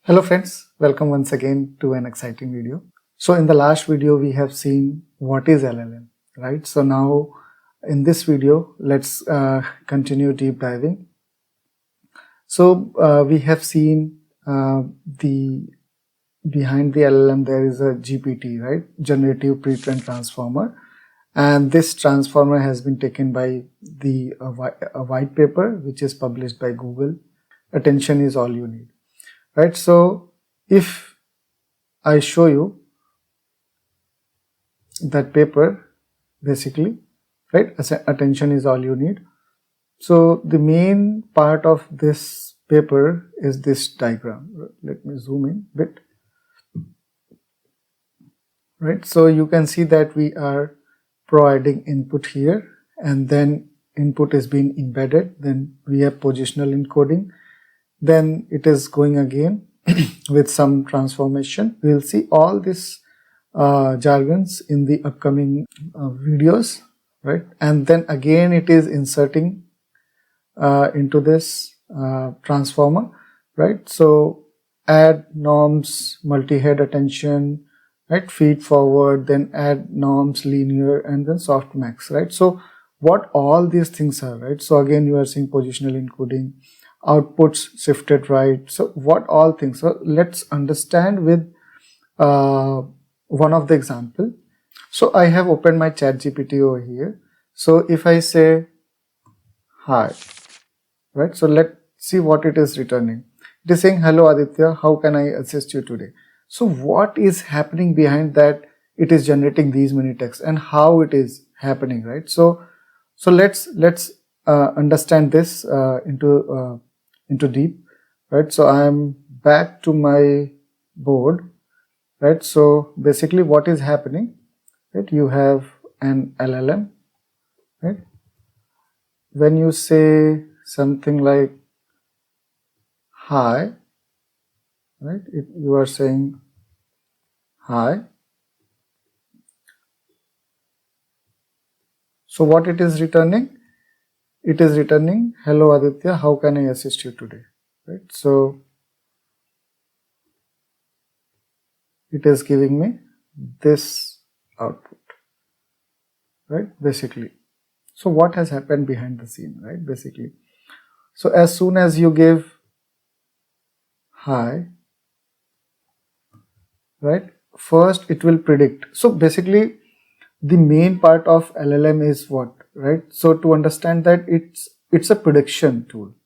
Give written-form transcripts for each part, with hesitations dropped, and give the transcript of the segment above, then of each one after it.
Hello friends, welcome once again to an exciting video. So in the last video we have seen what is LLM, right? So now in this video let's continue deep diving. So we have seen the behind the LLM there is a GPT, right? Generative Pre-trained Transformer, and this transformer has been taken by the a white paper which is published by Google. Attention is all you need. Right, so if I show you that paper, basically, right, attention is all you need. So the main part of this paper is this diagram. Let me zoom in a bit. Right, so you can see that we are providing input here, and then input is being embedded. Then we have positional encoding. Then it is going again with some transformation. We'll see all these jargons in the upcoming videos, right? And then again it is inserting into this transformer, right? So add norms, multi-head attention, right? Feed forward, then add norms, linear, and then softmax, right? So what all these things are, right? So again you are seeing positional encoding, outputs shifted right. So what all things? So let's understand with one of the example. So I have opened my ChatGPT over here. So if I say hi, right? So let's see what it is returning. It is saying, hello Aditya, how can I assist you today? So what is happening behind that? It is generating these many texts, and how it is happening, right? So let's understand this into deep, right? So I am back to my board, right? So basically what is happening, right? You have an LLM, right? When you say something like hi, right? You are saying hi. So what it is returning? It is returning, hello Aditya, how can I assist you today, right? So it is giving me this output, right? Basically. So what has happened behind the scene, right? Basically. So as soon as you give hi, right? First it will predict. So basically the main part of LLM is what, right? So to understand that it's a prediction tool,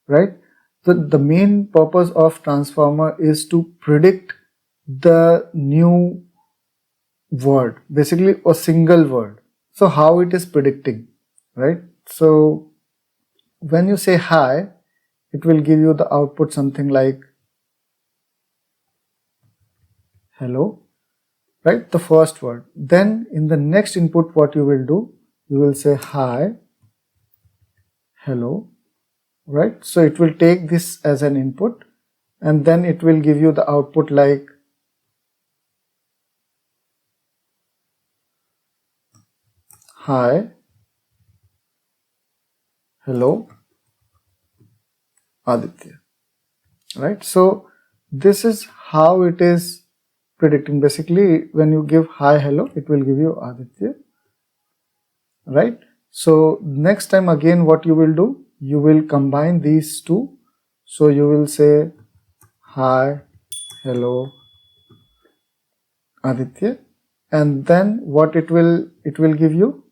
right? The main purpose of transformer is to predict the new word, basically a single word. So how it is predicting, right? So when you say hi, it will give you the output something like hello, right? The first word. Then in the next input, what you will do, you will say hi, hello, right? So it will take this as an input, and then it will give you the output like hi, hello, Aditya, right? So this is how it is predicting. Basically, when you give hi, hello, it will give you Aditya, right? So next time again what you will do, you will combine these two. So you will say hi, hello, Aditya, and then what it will give you,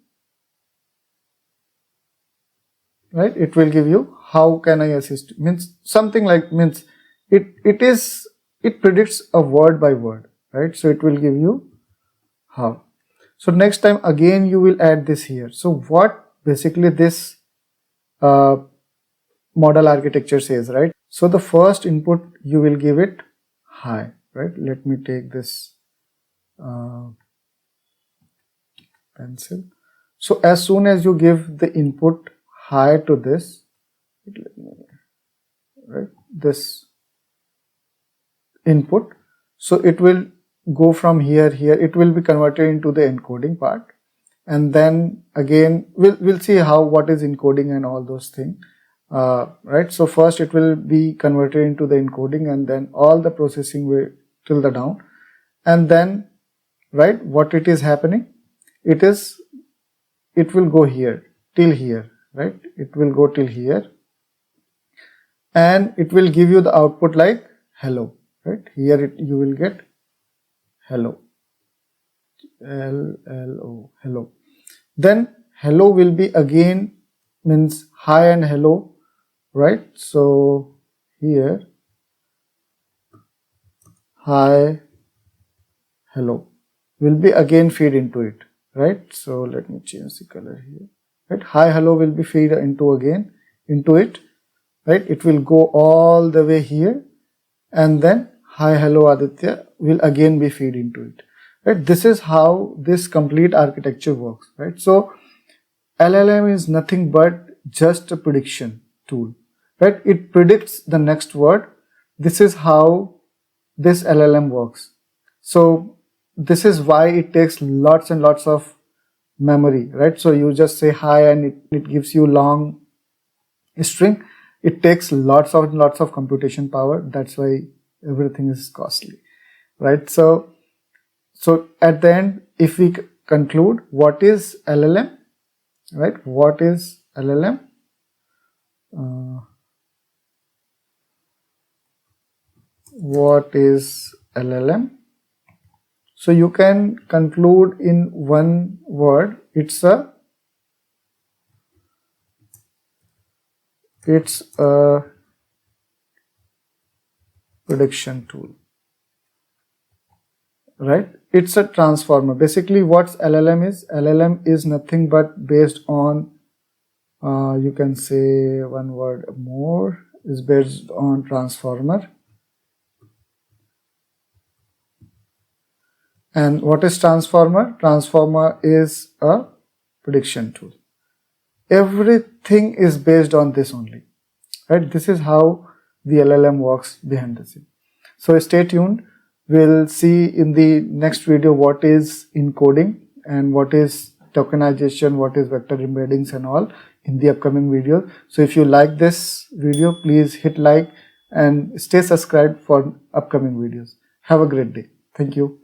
right? It will give you how can I assist you? Means something like, means it predicts a word by word, right? So it will give you how. So next time again you will add this here. So what basically this model architecture says, right? So the first input you will give it hi, right? Let me take this pencil. So as soon as you give the input hi to this, right, this input, so it will go from here, it will be converted into the encoding part, and then again we'll see how what is encoding and all those things right? So first it will be converted into the encoding, and then all the processing will till the down, and then, right, what it is happening, it will go here till here, right? It will go till here, and it will give you the output like hello, right? Here you will get hello, hello. Then hello will be again means hi and hello, right? So here hi hello will be again feed into it, right? So let me change the color here, right? Hi hello will be feed into it, right? It will go all the way here, and then hi hello Aditya will again be feed into it, right? This is how this complete architecture works, right? So LLM is nothing but just a prediction tool, right? It predicts the next word. This is how this LLM works. So this is why it takes lots and lots of memory, right? So you just say hi and it gives you long string. It takes lots of computation power. That's why everything is costly, right? So at the end, if we conclude, what is LLM, right? What is LLM? What is LLM? So you can conclude in one word. It's a prediction tool, right? It's a transformer. Basically, what's LLM is? LLM is nothing but based on, you can say one word more, is based on transformer. And what is transformer? Transformer is a prediction tool. Everything is based on this only, right? This is how the LLM works behind the scene. So stay tuned. We'll see in the next video what is encoding and what is tokenization, what is vector embeddings and all in the upcoming video. So if you like this video, please hit like and stay subscribed for upcoming videos. Have a great day. Thank you.